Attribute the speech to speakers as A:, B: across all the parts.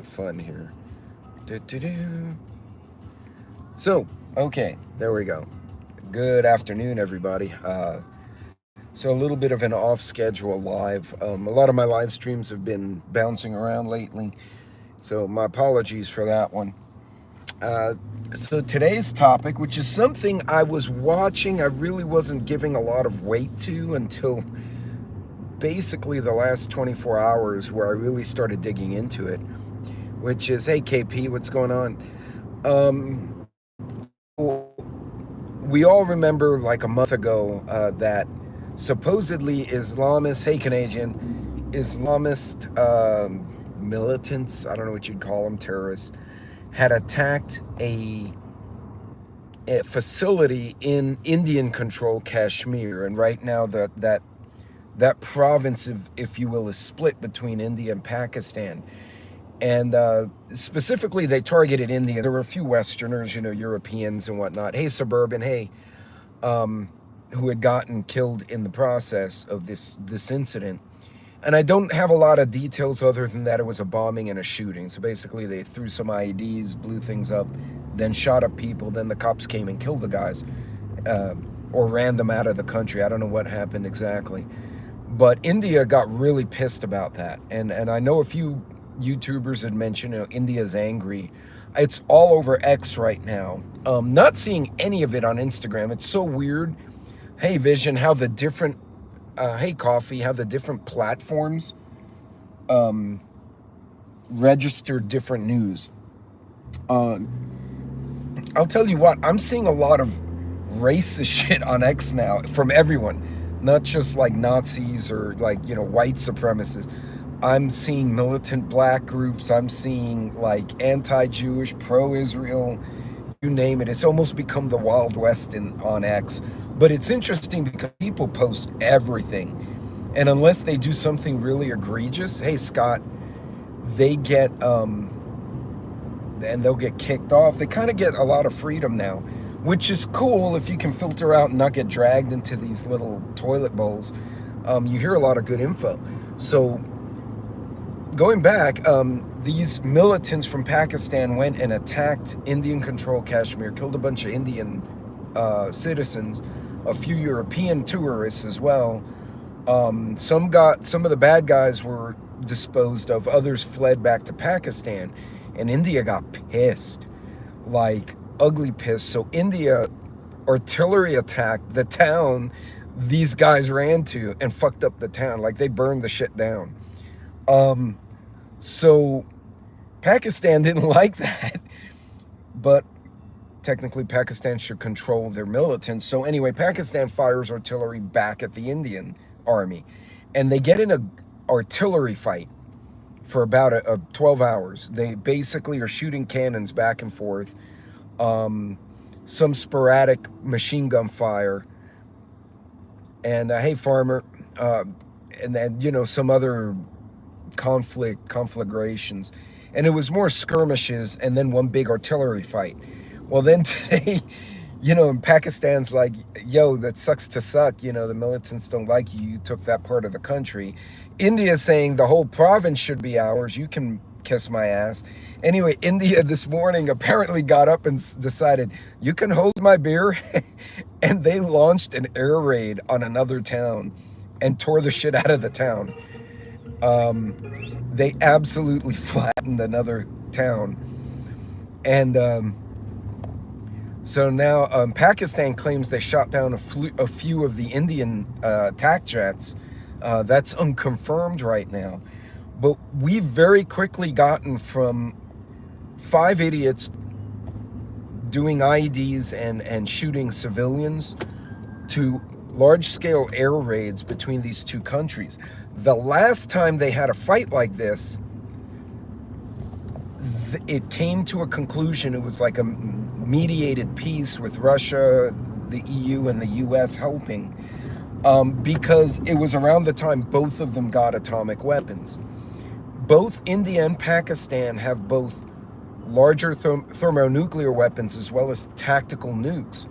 A: fun here. Do-do-do. So, okay, there we go. Good afternoon, everybody. So a little bit of an off-schedule live. A lot of my live streams have been bouncing around lately, so my apologies for that one. So today's topic, which is something I was watching, I really wasn't giving a lot of weight to until basically the last 24 hours where I really started digging into it, which is, hey KP, what's going on? We all remember like a month ago that supposedly Islamist, hey Canadian, Islamist militants, I don't know what you'd call them, terrorists, had attacked a facility in Indian-controlled Kashmir, and right now that province, if you will, is split between India and Pakistan. And specifically, they targeted India. There were a few Westerners, Europeans and whatnot. Hey, Suburban, hey, who had gotten killed in the process of this incident. And I don't have a lot of details other than that it was a bombing and a shooting. So basically, they threw some IEDs, blew things up, then shot up people. Then the cops came and killed the guys, or ran them out of the country. I don't know what happened exactly. But India got really pissed about that. And I know a few YouTubers had mentioned, India's angry. It's all over X right now. Not seeing any of it on Instagram. It's so weird. Hey Vision, how the different, hey Coffee, how the different platforms register different news. I'll tell you what, I'm seeing a lot of racist shit on X now from everyone. Not just like Nazis or like, white supremacists. I'm seeing militant black groups. I'm seeing like anti-Jewish, pro-Israel, you name it. It's almost become the Wild West on X. But it's interesting because people post everything. And unless they do something really egregious, hey Scott, they get, and they'll get kicked off. They kind of get a lot of freedom now, which is cool if you can filter out and not get dragged into these little toilet bowls. You hear a lot of good info. So going back, these militants from Pakistan went and attacked Indian-controlled Kashmir, killed a bunch of Indian citizens, a few European tourists as well. Some of the bad guys were disposed of, others fled back to Pakistan, and India got pissed, like ugly pissed. So India artillery attacked the town these guys ran to and fucked up the town. Like they burned the shit down. So Pakistan didn't like that, but technically Pakistan should control their militants. So anyway, Pakistan fires artillery back at the Indian army, and they get in a artillery fight for about 12 hours. They basically are shooting cannons back and forth, some sporadic machine gun fire, and hey Farmer, and then some other conflagrations, and it was more skirmishes and then one big artillery fight. Well, then today, and Pakistan's like, yo, that sucks to suck, the militants don't like you, you took that part of the country. India's saying the whole province should be ours, you can kiss my ass. Anyway, India this morning apparently got up and decided, you can hold my beer, and they launched an air raid on another town and tore the shit out of the town. They absolutely flattened another town. And so now Pakistan claims they shot down a few of the Indian attack jets. That's unconfirmed right now. But we've very quickly gotten from 5 idiots doing IEDs and shooting civilians to large-scale air raids between these two countries. The last time they had a fight like this, it came to a conclusion. It was like a mediated peace with Russia, the EU, and the US helping, because it was around the time both of them got atomic weapons. Both India and Pakistan have both larger thermonuclear weapons as well as tactical nukes.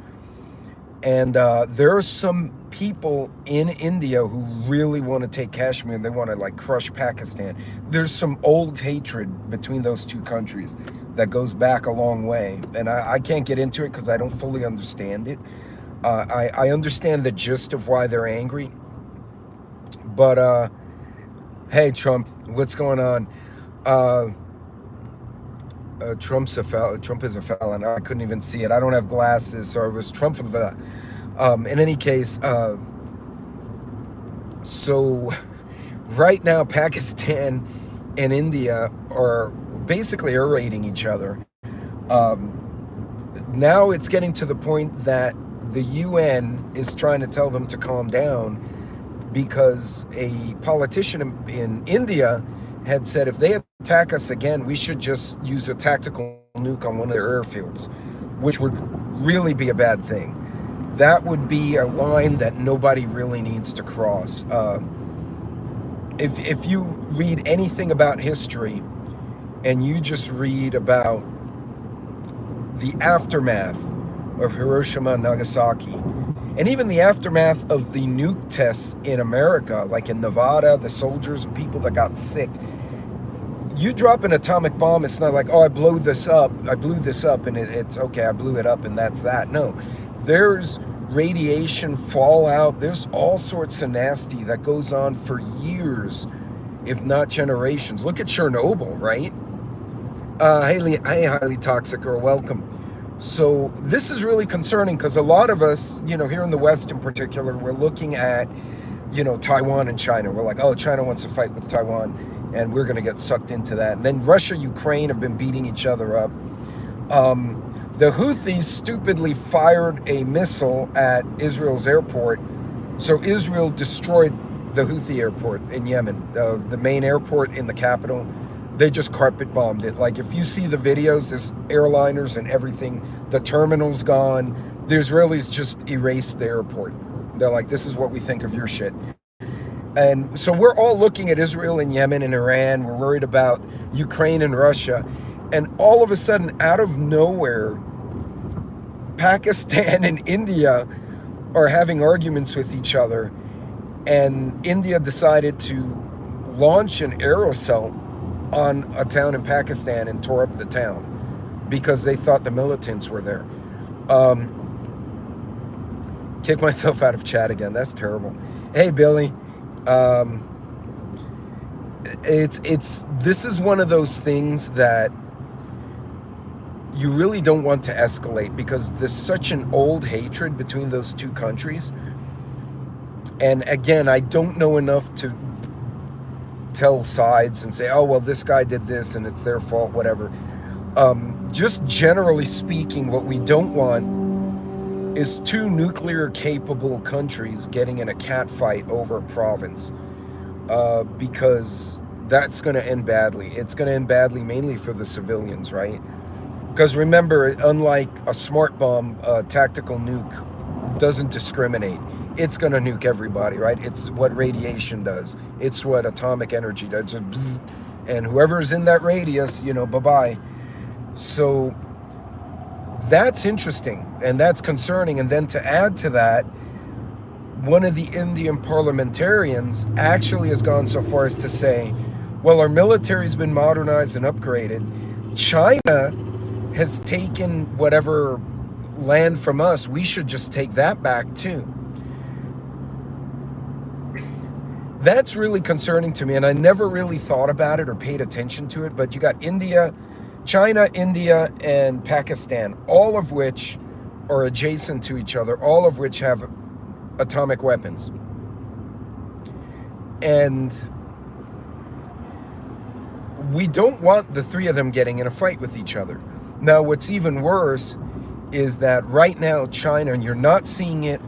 A: And there are some people in India who really want to take Kashmir and they want to like crush Pakistan. There's some old hatred between those two countries that goes back a long way, and I can't get into it because I don't fully understand it. I understand the gist of why they're angry, but hey Trump, what's going on? Trump is a felon. I couldn't even see it. I don't have glasses, so it was Trump of the. In any case, so right now Pakistan and India are basically aerating each other. Now it's getting to the point that the UN is trying to tell them to calm down because a politician in India had said if they attack us again, we should just use a tactical nuke on one of their airfields, which would really be a bad thing. That would be a line that nobody really needs to cross. If you read anything about history and you just read about the aftermath of Hiroshima and Nagasaki, and even the aftermath of the nuke tests in America, like in Nevada, the soldiers and people that got sick. You drop an atomic bomb, it's not like, oh, I blew this up, and it's okay, I blew it up and that's that. No, there's radiation, fallout, there's all sorts of nasty that goes on for years, if not generations. Look at Chernobyl, right? Hey, highly toxic girl, welcome. So this is really concerning because a lot of us, you know, here in the West in particular, we're looking at, you know, Taiwan and China. We're like, oh, China wants to fight with Taiwan, and we're going to get sucked into that. And then Russia, Ukraine have been beating each other up. The Houthis stupidly fired a missile at Israel's airport. So Israel destroyed the Houthi airport in Yemen, the main airport in the capital. They just carpet bombed it. Like if you see the videos, there's airliners and everything. The terminal's gone. The Israelis just erased the airport. They're like, this is what we think of your shit. And so we're all looking at Israel and Yemen and Iran. We're worried about Ukraine and Russia. And all of a sudden, out of nowhere, Pakistan and India are having arguments with each other. And India decided to launch an aerosol on a town in Pakistan and tore up the town because they thought the militants were there. Kick myself out of chat again. That's terrible. Hey, Billy. This is one of those things that you really don't want to escalate because there's such an old hatred between those two countries. And again, I don't know enough to tell sides and say, oh, well, this guy did this and it's their fault, whatever. Just generally speaking, what we don't want is two nuclear capable countries getting in a catfight over a province, because that's going to end badly. It's going to end badly mainly for the civilians, right? Because remember, unlike a smart bomb, a tactical nuke doesn't discriminate. It's going to nuke everybody, right? It's what radiation does. It's what atomic energy does. Just bzz, and whoever's in that radius, you know, bye-bye. So that's interesting and that's concerning. And then to add to that, one of the Indian parliamentarians actually has gone so far as to say, well, our military's been modernized and upgraded. China has taken whatever land from us. We should just take that back too. That's really concerning to me, and I never really thought about it or paid attention to it, but you got China, India, and Pakistan, all of which are adjacent to each other, all of which have atomic weapons. And we don't want the three of them getting in a fight with each other. Now, what's even worse is that right now, China, and you're not seeing it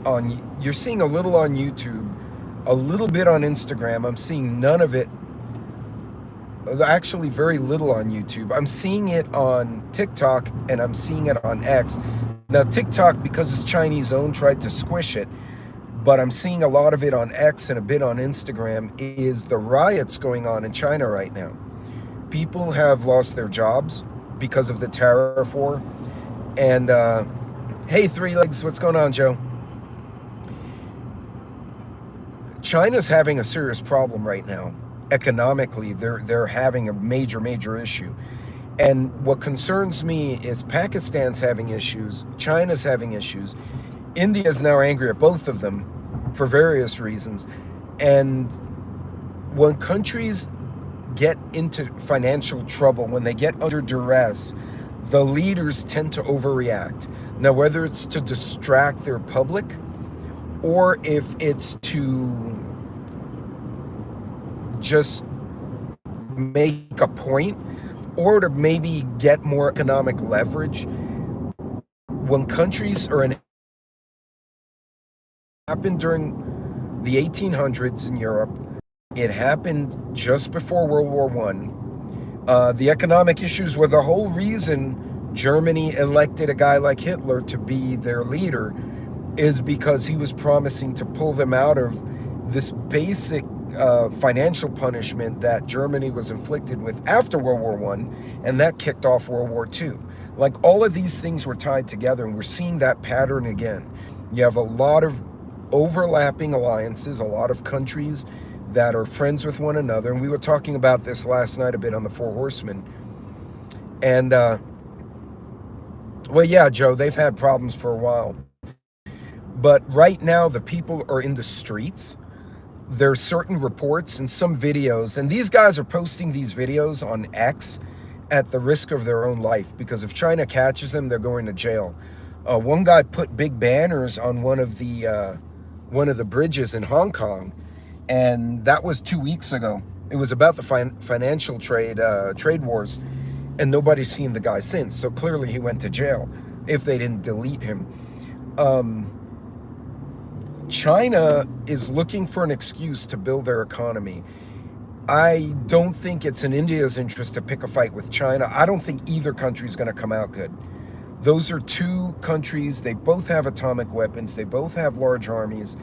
A: you're seeing a little on YouTube, a little bit on Instagram. I'm seeing none of it, actually very little on YouTube. I'm seeing it on TikTok and I'm seeing it on X. Now TikTok, because it's Chinese owned, tried to squish it, but I'm seeing a lot of it on X and a bit on Instagram, is the riots going on in China right now. People have lost their jobs because of the tariff war. And hey, Three Legs, what's going on, Joe? China's having a serious problem right now. Economically, they're having a major issue. And what concerns me is Pakistan's having issues, China's having issues, India's now angry at both of them for various reasons. And when countries get into financial trouble, when they get under duress, the leaders tend to overreact. Now, whether it's to distract their public or if it's to just make a point or to maybe get more economic leverage, when countries are in, happened during the 1800s in Europe, it happened just before World War I. The economic issues were the whole reason Germany elected a guy like Hitler to be their leader, is because he was promising to pull them out of this basic financial punishment that Germany was inflicted with after World War I, and that kicked off World War II. Like, all of these things were tied together, and we're seeing that pattern again. You have a lot of overlapping alliances, a lot of countries that are friends with one another, and we were talking about this last night a bit on the Four Horsemen. And well, yeah, Joe, they've had problems for a while, but right now the people are in the streets. There are certain reports and some videos, and these guys are posting these videos on X at the risk of their own life, because if China catches them, they're going to jail. One guy put big banners on one of the bridges in Hong Kong, and that was 2 weeks ago. It was about the financial trade wars, and nobody's seen the guy since. So clearly he went to jail if they didn't delete him. China is looking for an excuse to build their economy. I don't think it's in India's interest to pick a fight with China. I don't think either country is going to come out good. Those are two countries. They both have atomic weapons. They both have large armies.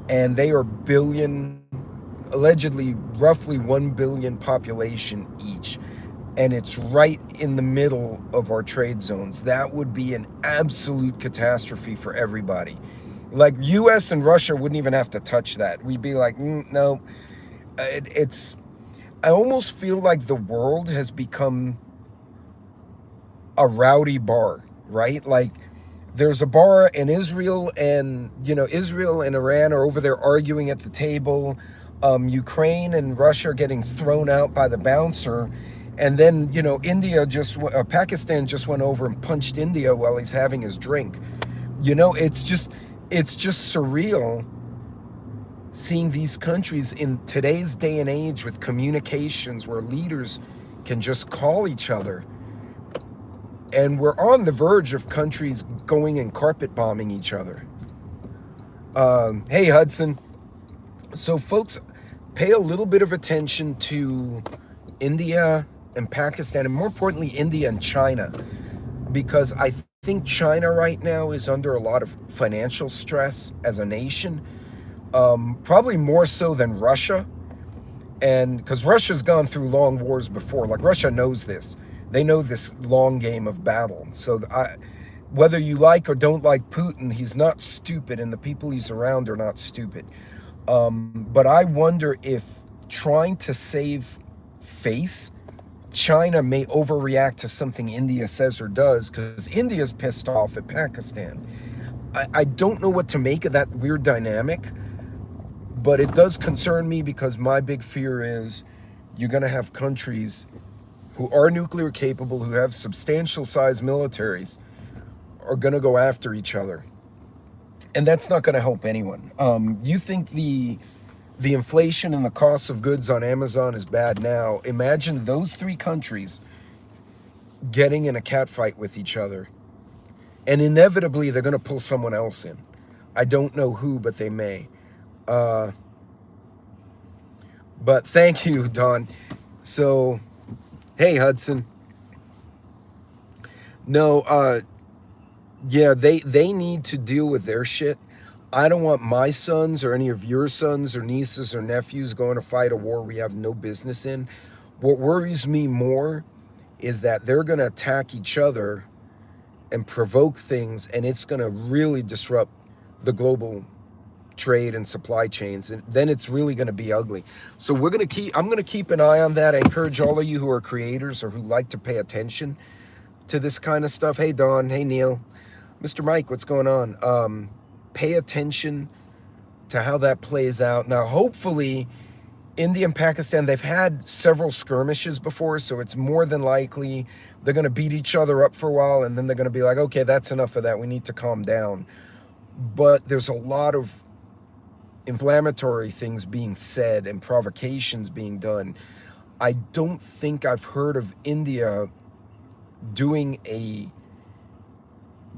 A: And they are allegedly roughly 1 billion population each. And it's right in the middle of our trade zones. That would be an absolute catastrophe for everybody. Like, US and Russia wouldn't even have to touch that. We'd be like, no. I almost feel like the world has become a rowdy bar, right? Like, there's a bar in Israel, and Israel and Iran are over there arguing at the table. Ukraine and Russia are getting thrown out by the bouncer, and then Pakistan just went over and punched India while he's having his drink. It's just surreal seeing these countries in today's day and age with communications where leaders can just call each other. And we're on the verge of countries going and carpet bombing each other. Hey, Hudson. So, folks, pay a little bit of attention to India and Pakistan, and more importantly, India and China, because I think China right now is under a lot of financial stress as a nation, probably more so than Russia. And because Russia's gone through long wars before, like, Russia knows this. They know this long game of battle. So whether you like or don't like Putin, he's not stupid, and the people he's around are not stupid. But I wonder if, trying to save face, China may overreact to something India says or does, because India's pissed off at Pakistan. I don't know what to make of that weird dynamic, but it does concern me, because my big fear is you're going to have countries who are nuclear capable, who have substantial size militaries, are going to go after each other. And that's not going to help anyone. You think the inflation and the cost of goods on Amazon is bad now. Imagine those three countries getting in a catfight with each other. And inevitably, they're going to pull someone else in. I don't know who, but they may. But thank you, Don. So, hey, Hudson. No, yeah, they need to deal with their shit. I don't want my sons or any of your sons or nieces or nephews going to fight a war we have no business in. What worries me more is that they're going to attack each other and provoke things, and it's going to really disrupt the global trade and supply chains, and then it's really going to be ugly. So I'm going to keep an eye on that. I encourage all of you who are creators or who like to pay attention to this kind of stuff. Hey Don, hey Neil, Mr. Mike, what's going on? Pay attention to how that plays out. Now, hopefully, India and Pakistan, they've had several skirmishes before, so it's more than likely they're going to beat each other up for a while, and then they're going to be like, okay, that's enough of that. We need to calm down. But there's a lot of inflammatory things being said and provocations being done. I don't think I've heard of India doing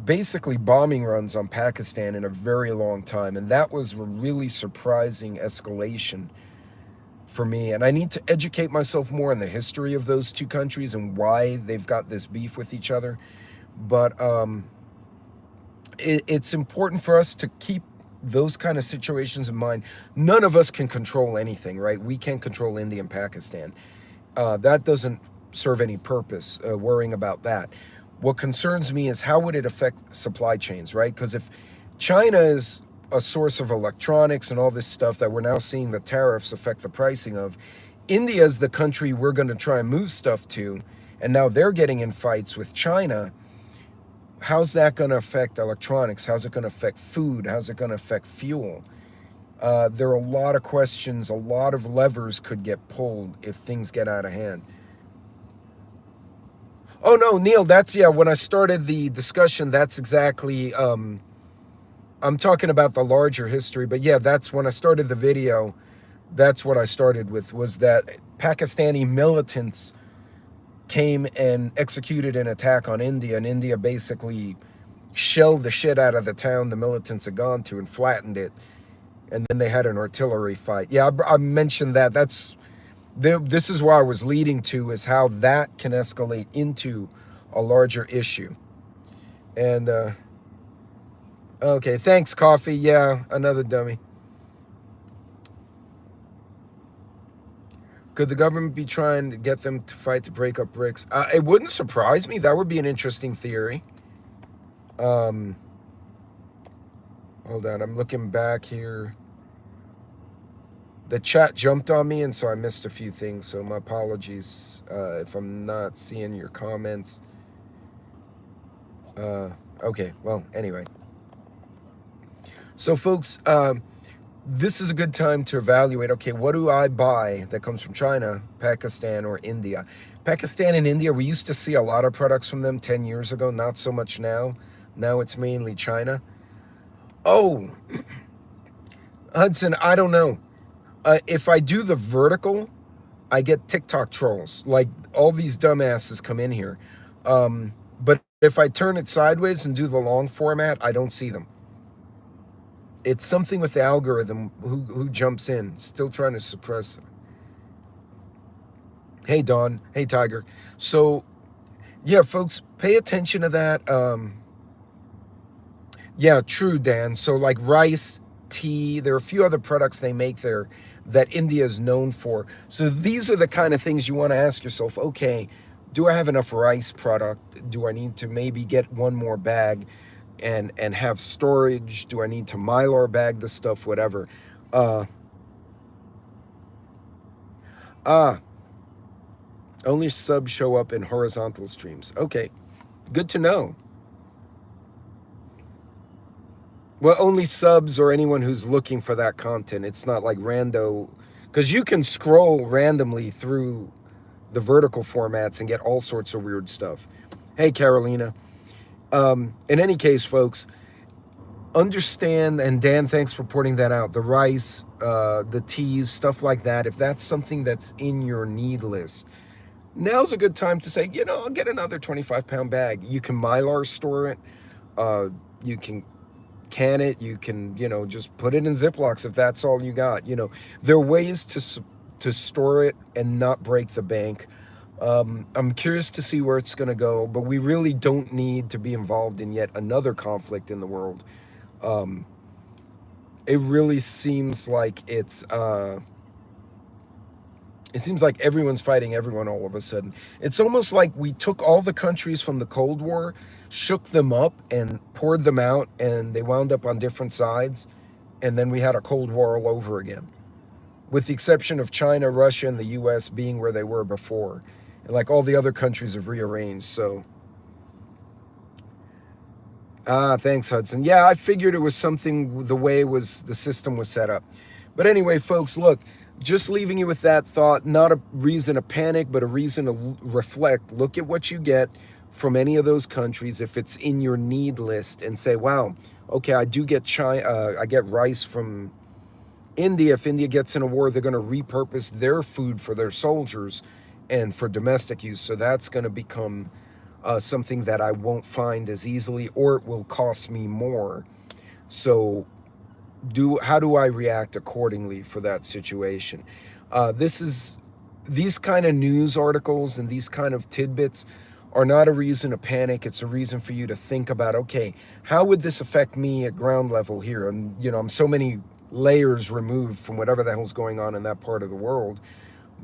A: basically bombing runs on Pakistan in a very long time, and that was a really surprising escalation for me. And I need to educate myself more on the history of those two countries and why they've got this beef with each other. But it's important for us to keep those kind of situations in mind. None of us can control anything, right? We can't control India and Pakistan. That doesn't serve any purpose, worrying about that. What concerns me is how would it affect supply chains, right? Because if China is a source of electronics and all this stuff that we're now seeing the tariffs affect the pricing of, India is the country we're going to try and move stuff to, and now they're getting in fights with China. How's that going to affect electronics? How's it going to affect food? How's it going to affect fuel? There are a lot of questions, a lot of levers could get pulled if things get out of hand. Oh no, Neil, that's, yeah, when I started the discussion, that's exactly, I'm talking about the larger history, but yeah, that's when I started the video, that's what I started with, was that Pakistani militants came and executed an attack on India, and India basically shelled the shit out of the town the militants had gone to and flattened it, and then they had an artillery fight. Yeah, I mentioned that. This is where I was leading to, is how that can escalate into a larger issue. And okay, thanks, Coffee. Yeah, another dummy. Could the government be trying to get them to fight to break up BRICS? It wouldn't surprise me. That would be an interesting theory. Hold on, I'm looking back here. The chat jumped on me, and so I missed a few things, so my apologies if I'm not seeing your comments. Okay, well, anyway. So, folks, this is a good time to evaluate, okay, what do I buy that comes from China, Pakistan, or India? Pakistan and India, we used to see a lot of products from them 10 years ago, not so much now. Now it's mainly China. Oh, Hudson, I don't know. If I do the vertical, I get TikTok trolls. Like, all these dumbasses come in here. But if I turn it sideways and do the long format, I don't see them. It's something with the algorithm who jumps in. Still trying to suppress. Hey, Dawn. Hey, Tiger. So, yeah, folks, pay attention to that. Yeah, true, Dan. So, like rice, tea, there are a few other products they make there that India is known for. So these are the kind of things you want to ask yourself, okay, do I have enough rice product? Do I need to maybe get one more bag and have storage? Do I need to Mylar bag the stuff, whatever? Only subs show up in horizontal streams. Okay, good to know. Well, only subs or anyone who's looking for that content. It's not like rando, because you can scroll randomly through the vertical formats and get all sorts of weird stuff. Hey, Carolina. In any case, folks, understand, and Dan, thanks for pointing that out, the rice, the teas, stuff like that, if that's something that's in your need list, now's a good time to say, you know, I'll get another 25-pound bag. You can Mylar store it. You can can it, you can, you know, just put it in Ziplocs if that's all you got. You know, there are ways to store it and not break the bank. I'm curious to see where it's going to go, but we really don't need to be involved in yet another conflict in the world. It really seems like it seems like everyone's fighting everyone all of a sudden. It's almost like we took all the countries from the Cold War, shook them up and poured them out, and they wound up on different sides. and then we had a Cold War all over again, with the exception of China, Russia, and the US being where they were before. And like all the other countries have rearranged. So, thanks, Hudson. Yeah, I figured it was something the way the system was set up. But anyway, folks, look, just leaving you with that thought, not a reason to panic, but a reason to reflect. Look at what you get from any of those countries if it's in your need list, and say, wow, okay, I do get I get rice from India. If India gets in a war, they're going to repurpose their food for their soldiers and for domestic use. So that's going to become something that I won't find as easily, or it will cost me more. So how do I react accordingly for that situation? These kind of news articles and these kind of tidbits are not a reason to panic. It's a reason for you to think about, okay, how would this affect me at ground level here? And, I'm so many layers removed from whatever the hell's going on in that part of the world,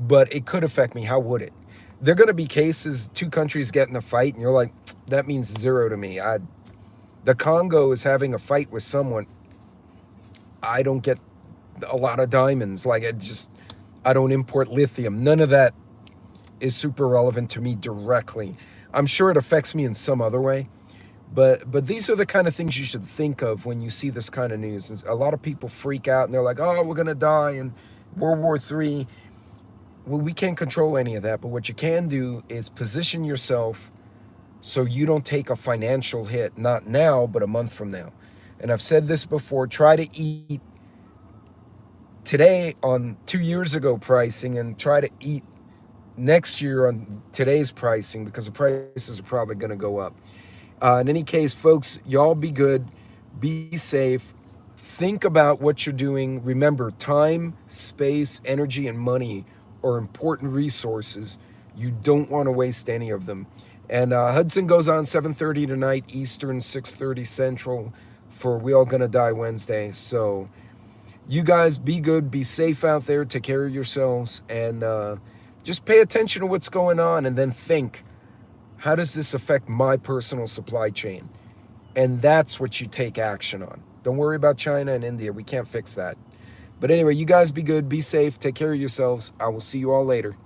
A: but it could affect me. How would it? There are going to be cases, two countries get in a fight, and you're like, that means zero to me. The Congo is having a fight with someone. I don't get a lot of diamonds. Like, I don't import lithium. None of that is super relevant to me directly. I'm sure it affects me in some other way, but these are the kind of things you should think of when you see this kind of news. And a lot of people freak out and they're like, oh, we're going to die in World War III. Well, we can't control any of that, but what you can do is position yourself so you don't take a financial hit, not now, but a month from now. And I've said this before, try to eat today on 2 years ago pricing, and try to eat next year on today's pricing, because the prices are probably going to go up. In any case, folks, y'all be good, be safe, think about what you're doing. Remember, time, space, energy, and money are important resources. You don't want to waste any of them. And Hudson goes on 7:30 tonight Eastern, 6:30 Central for We All Gonna Die Wednesday. So you guys be good, be safe out there, take care of yourselves, and just pay attention to what's going on, and then think, how does this affect my personal supply chain? And that's what you take action on. Don't worry about China and India. We can't fix that. But anyway, you guys be good, be safe, take care of yourselves. I will see you all later.